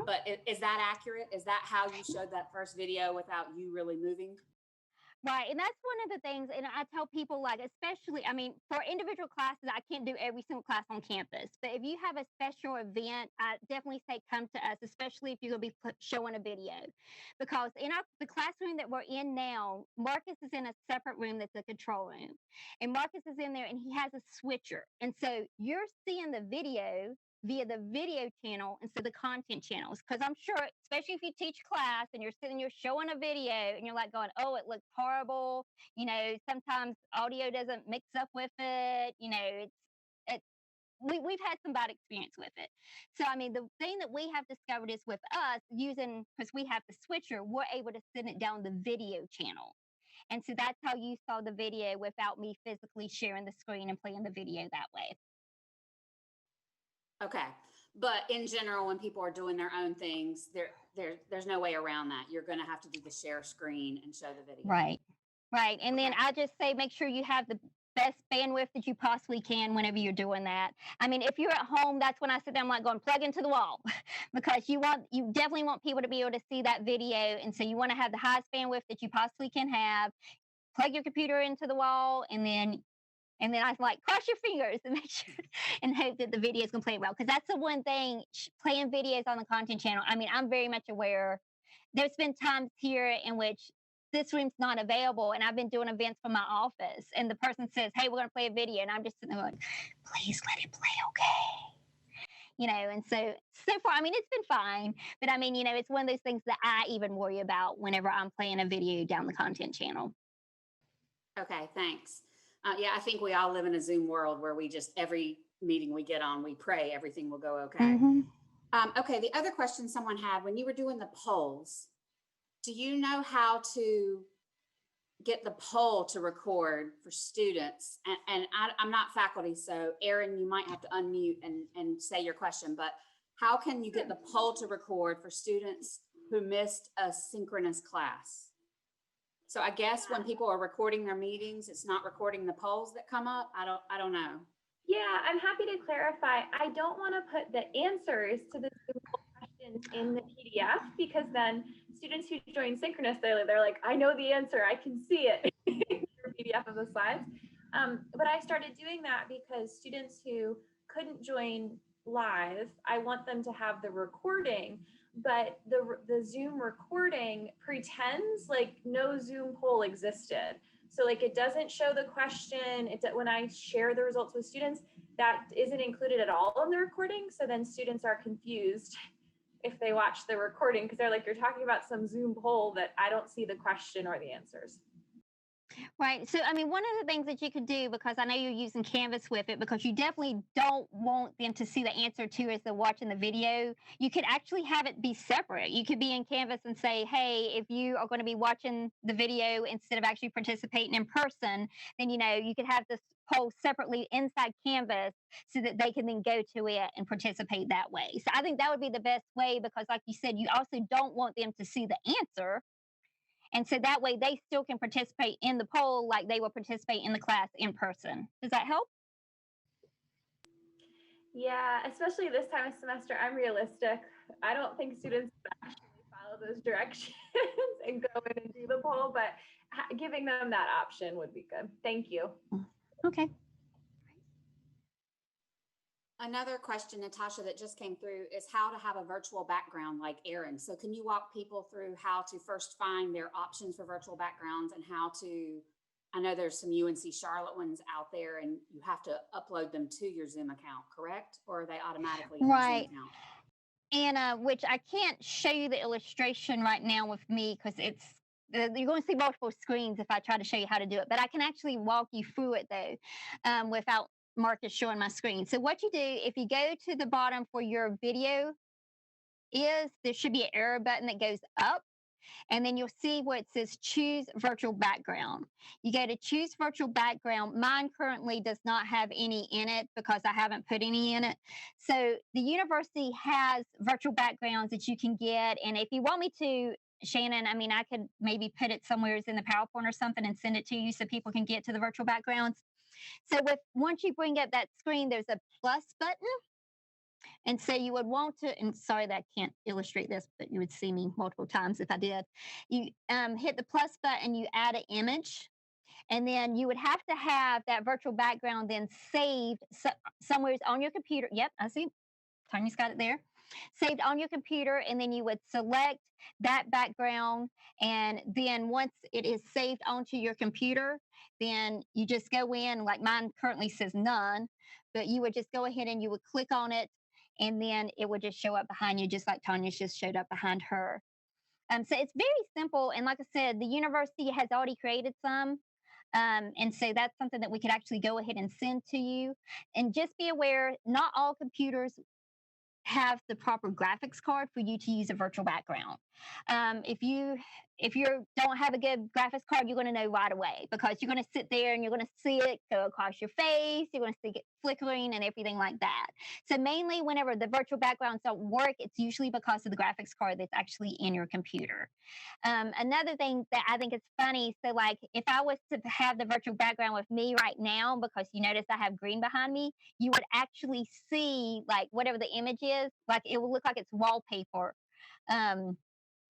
Speaker 1: But is that accurate? Is that how you showed that first video without you really moving?
Speaker 2: Right. And that's one of the things, and I tell people, like, especially, I mean, for individual classes, I can't do every single class on campus. But if you have a special event, I definitely say come to us, especially if you're going to be showing a video. Because in the classroom that we're in now, Marcus is in a separate room that's a control room. And Marcus is in there and he has a switcher. And so you're seeing the video via the video channel instead of the content channels. Because I'm sure, especially if you teach class and you're showing a video and you're like going, oh, it looks horrible. Sometimes audio doesn't mix up with it. We've had some bad experience with it. So, I mean, the thing that we have discovered is with us because we have the switcher, we're able to send it down the video channel. And so that's how you saw the video without me physically sharing the screen and playing the video that way.
Speaker 1: Okay. But in general, when people are doing their own things, there's no way around that. You're going to have to do the share screen and show the video.
Speaker 2: Right. And then I just say, make sure you have the best bandwidth that you possibly can whenever you're doing that. I mean, if you're at home, that's when I sit down, like going plug into the wall because you definitely want people to be able to see that video. And so you want to have the highest bandwidth that you possibly can have. Plug your computer into the wall and then I like cross your fingers and make sure and hope that the video is going to play well. Because that's the one thing, playing videos on the content channel. I mean, I'm very much aware. There's been times here in which this room's not available and I've been doing events from my office and the person says, hey, we're going to play a video. And I'm just sitting there going, please let it play, okay? And so far, I mean, it's been fine. But I mean, it's one of those things that I even worry about whenever I'm playing a video down the content channel.
Speaker 1: Okay, thanks. Yeah, I think we all live in a Zoom world where we just, every meeting we get on, we pray everything will go okay. Okay, the other question someone had, when you were doing the polls, do you know how to get the poll to record for students? And I'm not faculty, so Erin, you might have to unmute and say your question, but how can you get the poll to record for students who missed a synchronous class? So I guess when people are recording their meetings, it's not recording the polls that come up. I don't know.
Speaker 7: Yeah, I'm happy to clarify. I don't want to put the answers to the questions in the PDF because then students who join synchronous, they're like, I know the answer. I can see it in the PDF of the slides. But I started doing that because students who couldn't join live, I want them to have the recording. But the Zoom recording pretends like no Zoom poll existed. So like it doesn't show the question. When I share the results with students, that isn't included at all in the recording. So then students are confused if they watch the recording because they're like, you're talking about some Zoom poll that I don't see the question or the answers.
Speaker 2: Right. So, I mean, one of the things that you could do, because I know you're using Canvas with it, because you definitely don't want them to see the answer to as they're watching the video, you could actually have it be separate. You could be in Canvas and say, hey, if you are going to be watching the video instead of actually participating in person, then, you could have this poll separately inside Canvas so that they can then go to it and participate that way. So I think that would be the best way because, like you said, you also don't want them to see the answer. And so that way they still can participate in the poll like they will participate in the class in person. Does that help?
Speaker 7: Yeah, especially this time of semester, I'm realistic. I don't think students actually follow those directions and go in and do the poll, but giving them that option would be good. Thank you.
Speaker 2: Okay.
Speaker 1: Another question, Natasha, that just came through is how to have a virtual background like Erin. So can you walk people through how to first find their options for virtual backgrounds and how to, I know there's some UNC Charlotte ones out there and you have to upload them to your Zoom account, correct? Or are they automatically in your Zoom
Speaker 2: Right.
Speaker 1: account?
Speaker 2: And which I can't show you the illustration right now with me because you're going to see multiple screens if I try to show you how to do it. But I can actually walk you through it though, without Marcus showing my screen. So what you do, if you go to the bottom for your video, there should be an arrow button that goes up. And then you'll see where it says choose virtual background. You go to choose virtual background. Mine currently does not have any in it because I haven't put any in it. So the university has virtual backgrounds that you can get. And if you want me to, Shannon, I mean, I could maybe put it somewhere in the PowerPoint or something and send it to you so people can get to the virtual backgrounds. So once you bring up that screen, there's a plus button. And so you would want to, and sorry that I can't illustrate this, but you would see me multiple times if I did. You hit the plus button, you add an image, and then you would have to have that virtual background then saved somewhere on your computer. Yep, I see. Tanya's got it there. Saved on your computer, and then you would select that background. And then once it is saved onto your computer, then you just go in, like mine currently says none, but you would just go ahead and you would click on it, and then it would just show up behind you, just like Tanya's just showed up behind her. So it's very simple. And like I said, the university has already created some. And so that's something that we could actually go ahead and send to you. And just be aware, not all computers have the proper graphics card for you to use a virtual background. If you don't have a good graphics card, you're going to know right away because you're going to sit there and you're going to see it go across your face. You're going to see it flickering and everything like that. So mainly whenever the virtual backgrounds don't work, it's usually because of the graphics card that's actually in your computer. Another thing that I think is funny, so like if I was to have the virtual background with me right now, because you notice I have green behind me, you would actually see like whatever the image is, like it will look like it's wallpaper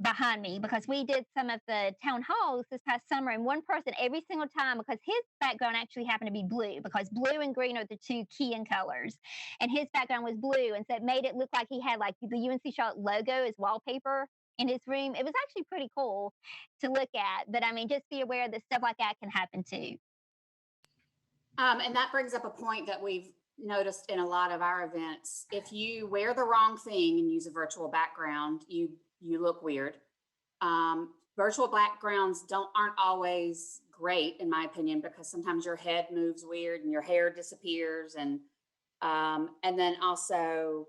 Speaker 2: behind me because we did some of the town halls this past summer, and one person every single time, because his background actually happened to be blue because blue and green are the two key in colors, and his background was blue, and so it made it look like he had like the UNC Charlotte logo as wallpaper in his room. It was actually pretty cool to look at, but I mean, just be aware that stuff like that can happen too.
Speaker 1: And that brings up a point that we've noticed in a lot of our events. If you wear the wrong thing and use a virtual background, you look weird. Virtual backgrounds aren't always great, in my opinion, because sometimes your head moves weird and your hair disappears, and then also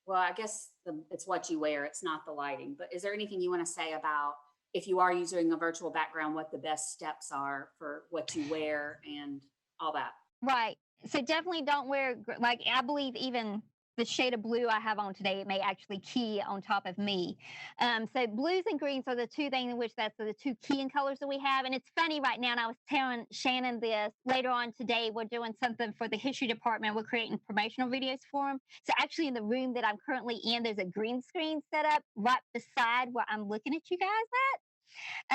Speaker 1: I guess it's what you wear. It's not the lighting. But is there anything you want to say about if you are using a virtual background, what the best steps are for what you wear and all that?
Speaker 2: Right. So definitely don't wear, like, I believe even the shade of blue I have on today, it may actually key on top of me. So blues and greens are the two things in which that's the two keying colors that we have. And it's funny right now, and I was telling Shannon this later on today, we're doing something for the history department. We're creating promotional videos for them. So actually in the room that I'm currently in, there's a green screen set up right beside where I'm looking at you guys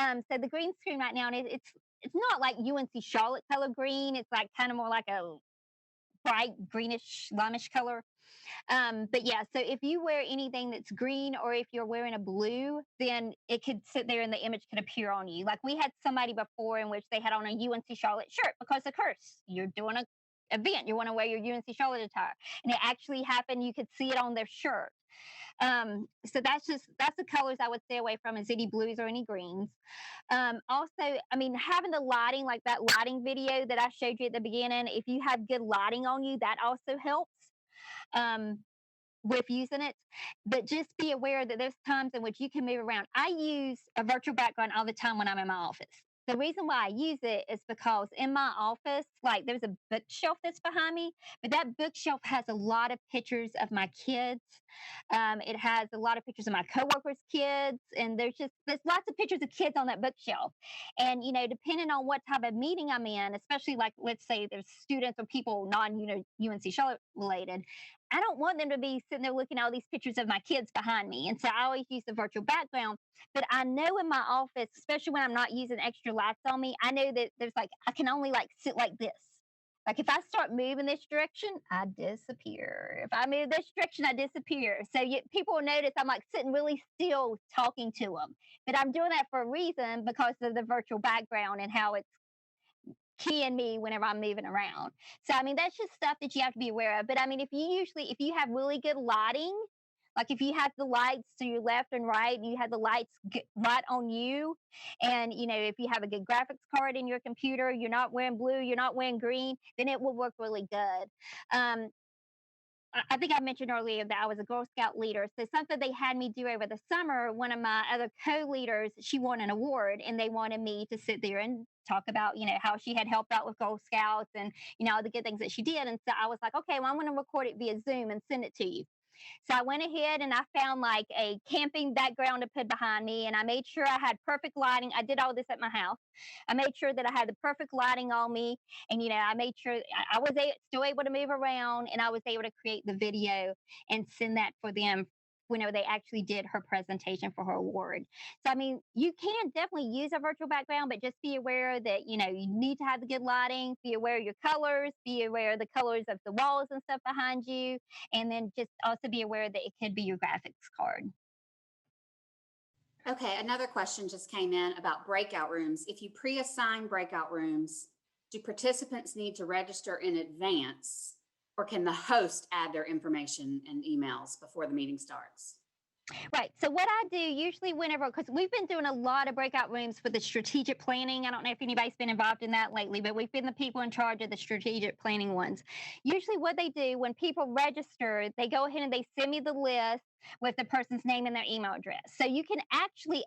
Speaker 2: at. So the green screen right now, and it's not like UNC Charlotte color green. It's like kind of more like a bright greenish, limeish color. But yeah, so if you wear anything that's green or if you're wearing a blue, then it could sit there and the image could appear on you. Like we had somebody before in which they had on a UNC Charlotte shirt because of course you're doing an event, you want to wear your UNC Charlotte attire. And it actually happened, you could see it on their shirt. So that's the colors I would stay away from, is any blues or any greens. Also, I mean, having the lighting, like that lighting video that I showed you at the beginning, if you have good lighting on you, that also helps with using it. But just be aware that there's times in which you can move around. I use a virtual background all the time when I'm in my office. The reason why I use it is because in my office, like there's a bookshelf that's behind me, but that bookshelf has a lot of pictures of my kids. It has a lot of pictures of my coworkers' kids, and there's lots of pictures of kids on that bookshelf. And depending on what type of meeting I'm in, especially like let's say there's students or people UNC Charlotte related, I don't want them to be sitting there looking at all these pictures of my kids behind me. And so I always use the virtual background. But I know in my office, especially when I'm not using extra lights on me, I know that there's like, I can only like sit like this. Like if I start moving this direction, I disappear. If I move this direction, I disappear. So people will notice I'm like sitting really still talking to them. But I'm doing that for a reason because of the virtual background and how it's keying me whenever I'm moving around. So I mean, that's just stuff that you have to be aware of. But I mean, if you have really good lighting, like if you have the lights to your left and right, and you have the lights right on you, and if you have a good graphics card in your computer, you're not wearing blue, you're not wearing green, then it will work really good. I think I mentioned earlier that I was a Girl Scout leader. So something they had me do over the summer, one of my other co-leaders, she won an award and they wanted me to sit there and talk about, how she had helped out with Girl Scouts and, all the good things that she did. And so I was like, okay, well, I'm going to record it via Zoom and send it to you. So I went ahead and I found like a camping background to put behind me, and I made sure I had perfect lighting. I did all this at my house. I made sure that I had the perfect lighting on me, and I made sure I was still able to move around, and I was able to create the video and send that for them whenever they actually did her presentation for her award. So, I mean, you can definitely use a virtual background, but just be aware that, you need to have the good lighting, be aware of your colors, be aware of the colors of the walls and stuff behind you, and then just also be aware that it could be your graphics card.
Speaker 1: Okay, another question just came in about breakout rooms. If you pre-assign breakout rooms, do participants need to register in advance, or can the host add their information and emails before the meeting starts?
Speaker 2: Right. So what I do usually whenever, because we've been doing a lot of breakout rooms for the strategic planning. I don't know if anybody's been involved in that lately, but we've been the people in charge of the strategic planning ones. Usually what they do when people register, they go ahead and they send me the list with the person's name and their email address. So you can actually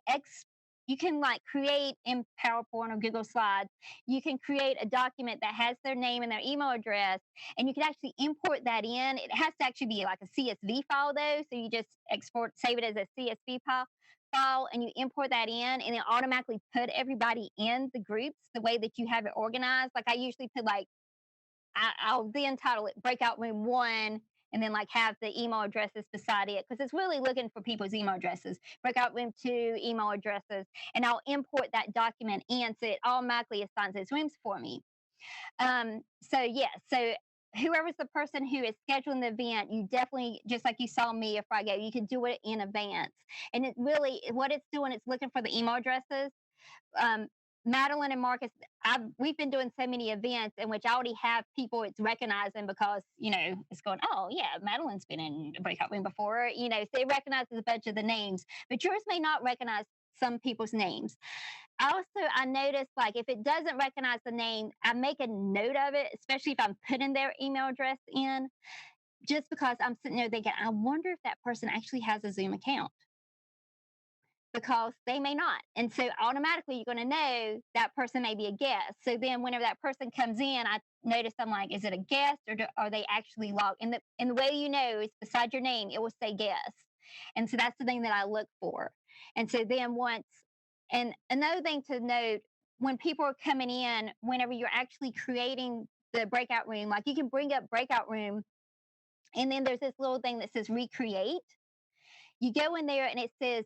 Speaker 2: you can like create in PowerPoint or Google Slides, you can create a document that has their name and their email address, and you can actually import that in. It has to actually be like a CSV file though. So you just save it as a CSV file, and you import that in, and it automatically put everybody in the groups the way that you have it organized. Like I usually put I'll then title it Breakout Room 1, and then like have the email addresses beside it, because it's really looking for people's email addresses. Breakout Room 2 email addresses, and I'll import that document in so it automatically assigns those rooms for me. So whoever's the person who is scheduling the event, you definitely, just like you saw me a Friday ago, you can do it in advance. And it really, what it's doing, it's looking for the email addresses. Madeline and Marcus, we've been doing so many events in which I already have people it's recognizing because, it's going, oh, yeah, Madeline's been in a breakout room before, so it recognizes a bunch of the names, but yours may not recognize some people's names. I noticed, like, if it doesn't recognize the name, I make a note of it, especially if I'm putting their email address in, just because I'm sitting there thinking, I wonder if that person actually has a Zoom account. Because they may not. And so automatically you're going to know that person may be a guest. So then whenever that person comes in, I notice I'm like, is it a guest or are they actually logged? And the way you know is beside your name, it will say guest. And so that's the thing that I look for. And so then and another thing to note, when people are coming in, whenever you're actually creating the breakout room, like you can bring up breakout room, and then there's this little thing that says recreate. You go in there and it says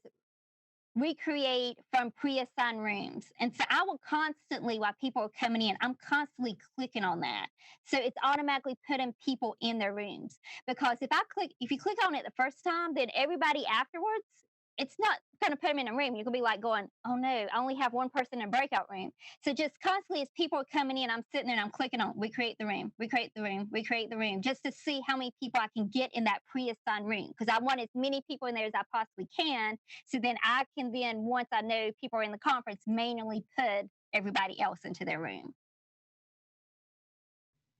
Speaker 2: recreate from pre-assigned rooms. And so I will constantly, while people are coming in, I'm constantly clicking on that. So it's automatically putting people in their rooms. Because if you click on it the first time, then everybody afterwards, it's not going to put them in a room. You're going to be like going, oh no, I only have one person in a breakout room. So just constantly as people are coming in, I'm sitting there and I'm clicking on recreate the room, recreate the room, recreate the room, just to see how many people I can get in that pre-assigned room. Because I want as many people in there as I possibly can. So then I can once I know people are in the conference, manually put everybody else into their room.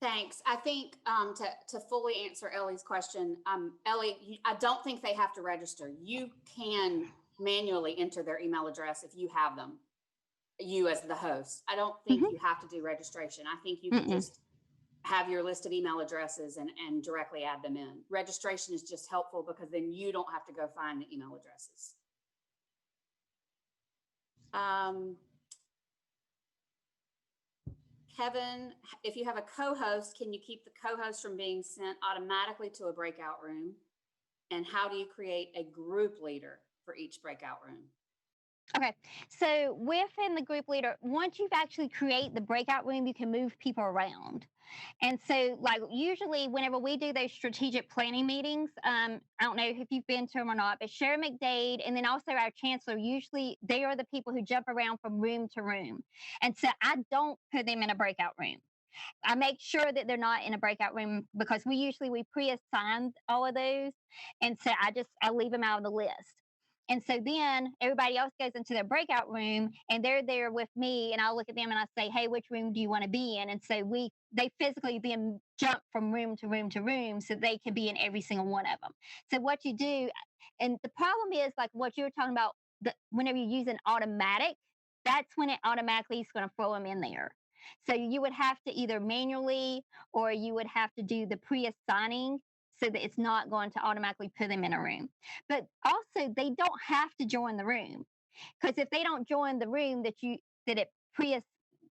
Speaker 1: Thanks. I think to fully answer Ellie's question, Ellie, I don't think they have to register. You can manually enter their email address if you have them. you as the host. I don't think you have to do registration. I think you can just have your list of email addresses and directly add them in. Registration is just helpful because then you don't have to go find the email addresses. Kevin, if you have a co-host, can you keep the co-host from being sent automatically to a breakout room? And how do you create a group leader for each breakout room?
Speaker 2: Okay, so within the group leader, once you've actually created the breakout room, you can move people around. And so, like, usually whenever we do those strategic planning meetings, I don't know if you've been to them or not, but Sharon McDade and then also our chancellor, usually they are the people who jump around from room to room. And so I don't put them in a breakout room. I make sure that they're not in a breakout room because we pre-assign all of those. And so I leave them out of the list. And so then everybody else goes into their breakout room and they're there with me and I'll look at them and I say, hey, which room do you want to be in? And so they physically then jump from room to room to room so they can be in every single one of them. So what you do, and the problem is like what you were talking about, whenever you use an automatic, that's when it automatically is going to throw them in there. So you would have to either manually or you would have to do the pre-assigning so that it's not going to automatically put them in a room. But also, they don't have to join the room because if they don't join the room that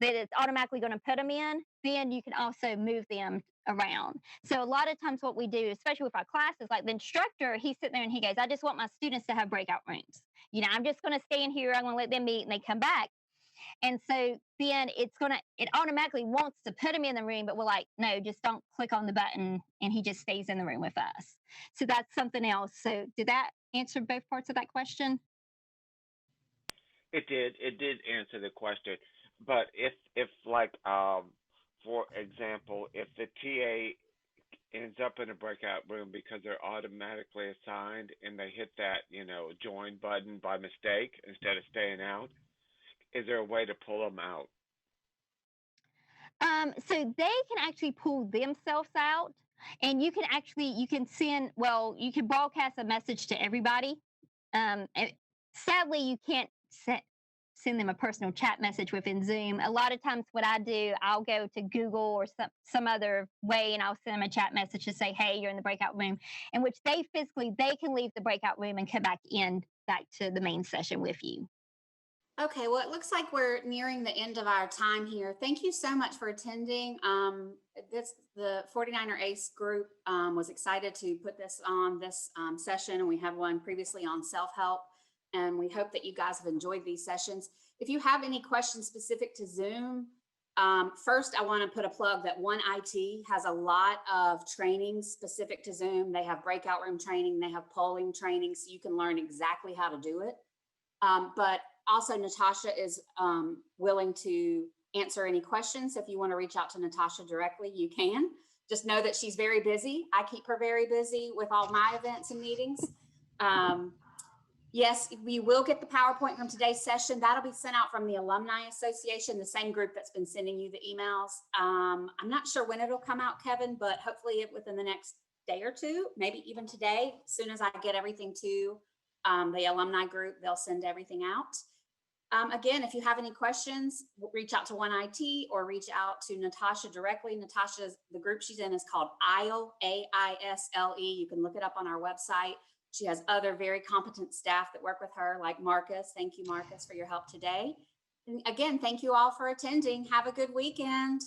Speaker 2: it's automatically going to put them in, then you can also move them around. So a lot of times what we do, especially with our classes, like the instructor, he's sitting there and he goes, I just want my students to have breakout rooms. I'm just going to stay in here. I'm going to let them meet and they come back. And so then it automatically wants to put him in the room, but we're like, no, just don't click on the button and he just stays in the room with us. So that's something else. So did that answer both parts of that question?
Speaker 8: It did answer the question. But if like, for example, if the TA ends up in a breakout room because they're automatically assigned and they hit that, join button by mistake instead of staying out, is there a way to pull them out?
Speaker 2: So they can actually pull themselves out and you can broadcast a message to everybody. Sadly, you can't send them a personal chat message within Zoom. A lot of times what I do, I'll go to Google or some other way and I'll send them a chat message to say, hey, you're in the breakout room, in which they can leave the breakout room and come back to the main session with you.
Speaker 1: Okay, well, it looks like we're nearing the end of our time here. Thank you so much for attending. The 49er ACE group was excited to put this on this session, and we have one previously on self-help, and we hope that you guys have enjoyed these sessions. If you have any questions specific to Zoom, first, I want to put a plug that One IT has a lot of training specific to Zoom. They have breakout room training, they have polling training, so you can learn exactly how to do it. But also, Natasha is willing to answer any questions. So if you want to reach out to Natasha directly, you can. Just know that she's very busy. I keep her very busy with all my events and meetings. Yes, we will get the PowerPoint from today's session. That'll be sent out from the Alumni Association, the same group that's been sending you the emails. I'm not sure when it'll come out, Kevin, but hopefully within the next day or two, maybe even today, as soon as I get everything to the alumni group, they'll send everything out. Again, if you have any questions, reach out to One IT or reach out to Natasha directly. The group she's in is called AISLE, AISLE. You can look it up on our website. She has other very competent staff that work with her, like Marcus. Thank you, Marcus, for your help today. And again, thank you all for attending. Have a good weekend.